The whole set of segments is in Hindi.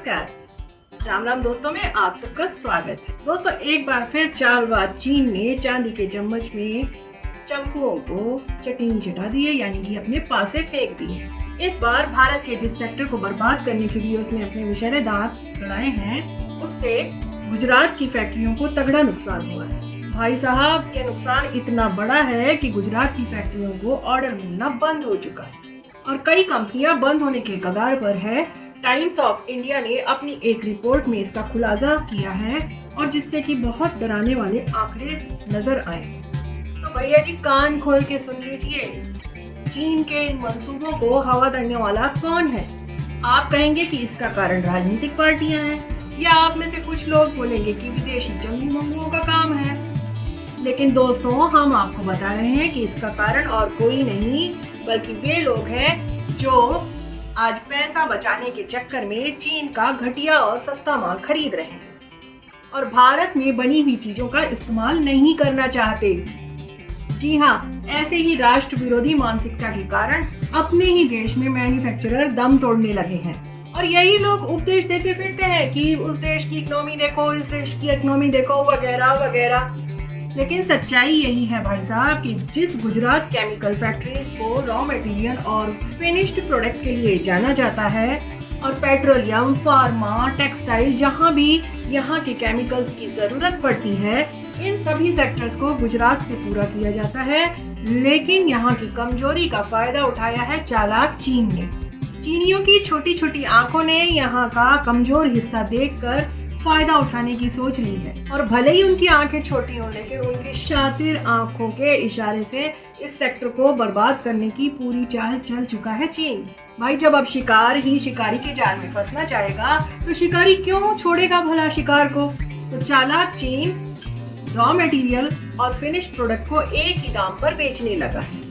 नमस्कार, राम राम दोस्तों में आप सबका स्वागत है। दोस्तों एक बार फिर चालबाज चीन ने चांदी के चम्मच में चंपुओं को चटनी चटा दी है, यानी कि अपने पास से फेंक दी है। इस बार भारत के जिस सेक्टर को बर्बाद करने के लिए उसने अपने विषैले दांत गड़ाए हैं, उससे गुजरात की फैक्ट्रियों को तगड़ा नुकसान हुआ है। भाई साहब, ये नुकसान इतना बड़ा है कि गुजरात की फैक्ट्रियों को ऑर्डर मिलना बंद हो चुका है और कई कंपनियां बंद होने के कगार पर है। टाइम्स ऑफ इंडिया ने अपनी एक रिपोर्ट में इसका खुलासा किया है और जिससे कि बहुत डराने वाले आंकड़े नजर आए। तो भैया जी कान खोल के सुन लीजिए, चीन के इन मंसूबों को हवा देने वाला कौन है? आप कहेंगे कि इसका कारण राजनीतिक पार्टियां हैं, या आप में से कुछ लोग बोलेंगे कि विदेशी जंगली मंगुओं का काम है। लेकिन दोस्तों, हम आपको बता रहे हैं कि इसका कारण और कोई नहीं बल्कि वे लोग हैं जो आज पैसा बचाने के चक्कर में चीन का घटिया और सस्ता माल खरीद रहे हैं और भारत में बनी हुई चीजों का इस्तेमाल नहीं करना चाहते। जी हाँ, ऐसे ही राष्ट्र विरोधी मानसिकता के कारण अपने ही देश में मैन्युफैक्चरर दम तोड़ने लगे हैं और यही लोग उपदेश देते फिरते हैं कि उस देश की इकोनॉमी देखो, इस देश की इकोनॉमी देखो, वगैरह वगैरह। लेकिन सच्चाई यही है भाई साहब कि जिस गुजरात केमिकल फैक्ट्रीज को रॉ मटेरियल और फिनिश्ड प्रोडक्ट के लिए जाना जाता है और पेट्रोलियम, फार्मा, टेक्सटाइल, जहां भी यहां के केमिकल्स की जरूरत पड़ती है, इन सभी सेक्टर्स को गुजरात से पूरा किया जाता है। लेकिन यहां की कमजोरी का फायदा उठाया है चालाक चीन ने। चीनियों की छोटी छोटी आंखों ने यहाँ का कमजोर हिस्सा देखकर फायदा उठाने की सोच ली है और भले ही उनकी आंखें छोटी हों, लेकिन उनकी शातिर आंखों के इशारे से इस सेक्टर को बर्बाद करने की पूरी चाल चल चुका है चीन। भाई, जब अब शिकार ही शिकारी के जाल में फंसना चाहेगा तो शिकारी क्यों छोड़ेगा भला शिकार को? तो चालाक चीन रॉ मटेरियल और फिनिश्ड प्रोडक्ट को एक ही दाम पर बेचने लगा है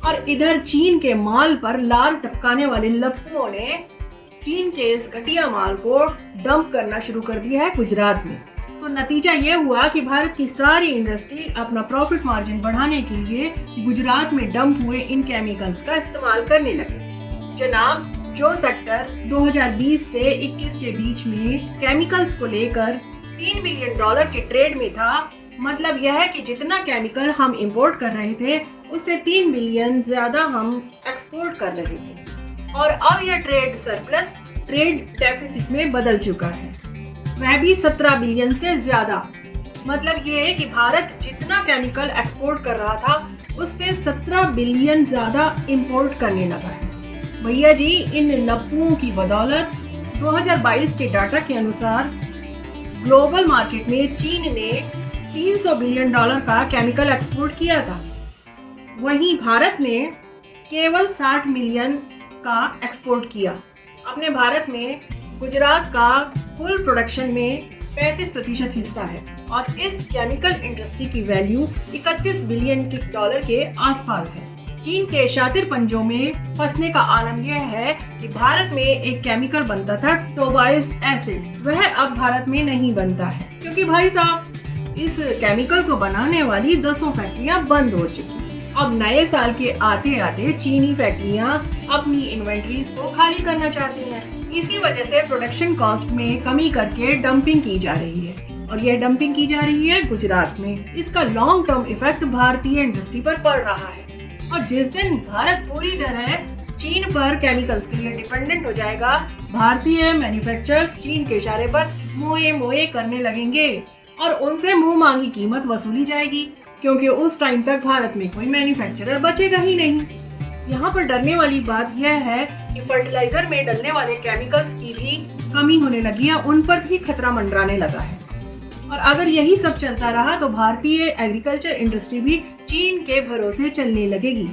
और इधर चीन के माल पर लार टपकाने वाले लप्पुओं ने चीन के इस घटिया माल को डंप करना शुरू कर दिया है गुजरात में। तो नतीजा ये हुआ कि भारत की सारी इंडस्ट्री अपना प्रॉफिट मार्जिन बढ़ाने के लिए गुजरात में डंप हुए इन केमिकल्स का इस्तेमाल करने लगे। जनाब, जो सेक्टर 2020 से 21 के बीच में केमिकल्स को लेकर $3 बिलियन के ट्रेड में था, मतलब यह है कि जितना केमिकल हम इंपोर्ट कर रहे थे उससे 3 बिलियन ज्यादा हम एक्सपोर्ट कर रहे थे और अब यह ट्रेड सरप्लस ट्रेड डेफिसिट में बदल चुका है, वह भी 17 बिलियन से ज्यादा। मतलब ये है कि भारत जितना केमिकल एक्सपोर्ट कर रहा था उससे 17 बिलियन ज्यादा इंपोर्ट करने लगा है। भैया जी, इन लप्पुओं की बदौलत 2022 के डाटा के अनुसार ग्लोबल मार्केट में चीन ने $300 बिलियन का केमिकल एक्सपोर्ट किया था, वहीं भारत ने केवल 60 मिलियन का एक्सपोर्ट किया। अपने भारत में गुजरात का कुल प्रोडक्शन में 35% हिस्सा है और इस केमिकल इंडस्ट्री की वैल्यू 31 बिलियन के आसपास है। चीन के शातिर पंजों में फंसने का आलम यह है कि भारत में एक केमिकल बनता था टोबाइस एसिड, वह अब भारत में नहीं बनता है क्योंकि भाई साहब इस केमिकल को बनाने वाली 10 फैक्ट्रियां बंद हो चुकी। अब नए साल के आते आते चीनी फैक्ट्रियां अपनी इन्वेंटरीज को खाली करना चाहती हैं। इसी वजह से प्रोडक्शन कॉस्ट में कमी करके डंपिंग की जा रही है और यह डंपिंग की जा रही है गुजरात में। इसका लॉन्ग टर्म इफेक्ट भारतीय इंडस्ट्री पर पड़ रहा है और जिस दिन भारत पूरी तरह चीन पर केमिकल्स के लिए डिपेंडेंट हो जाएगा, भारतीय मैन्युफैक्चरर्स चीन के इशारे पर मोए मोए करने लगेंगे और उनसे मुंह मांगी कीमत वसूली जाएगी, क्योंकि उस टाइम तक भारत में कोई मैन्युफैक्चरर बचेगा ही नहीं। यहाँ पर डरने वाली बात यह है कि फर्टिलाइजर में डलने वाले केमिकल्स की भी कमी होने लगी है, उन पर भी खतरा मंडराने लगा है और अगर यही सब चलता रहा तो भारतीय एग्रीकल्चर इंडस्ट्री भी चीन के भरोसे चलने लगेगी।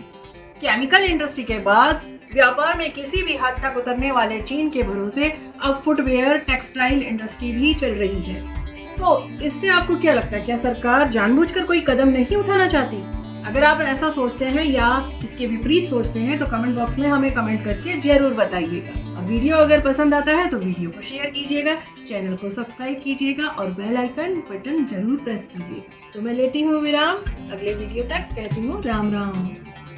केमिकल इंडस्ट्री के बाद व्यापार में किसी भी हद तक उतरने वाले चीन के भरोसे अब फुटवेयर, टेक्सटाइल इंडस्ट्री भी चल रही है। तो इससे आपको क्या लगता है, क्या सरकार जानबूझकर कोई कदम नहीं उठाना चाहती? अगर आप ऐसा सोचते हैं या इसके विपरीत सोचते हैं तो कमेंट बॉक्स में हमें कमेंट करके जरूर बताइएगा। और वीडियो अगर पसंद आता है तो वीडियो को शेयर कीजिएगा, चैनल को सब्सक्राइब कीजिएगा और बेल आइकन बटन जरूर प्रेस कीजिएगा। तो मैं लेती हूँ विराम, अगले वीडियो तक कहती हूँ राम राम।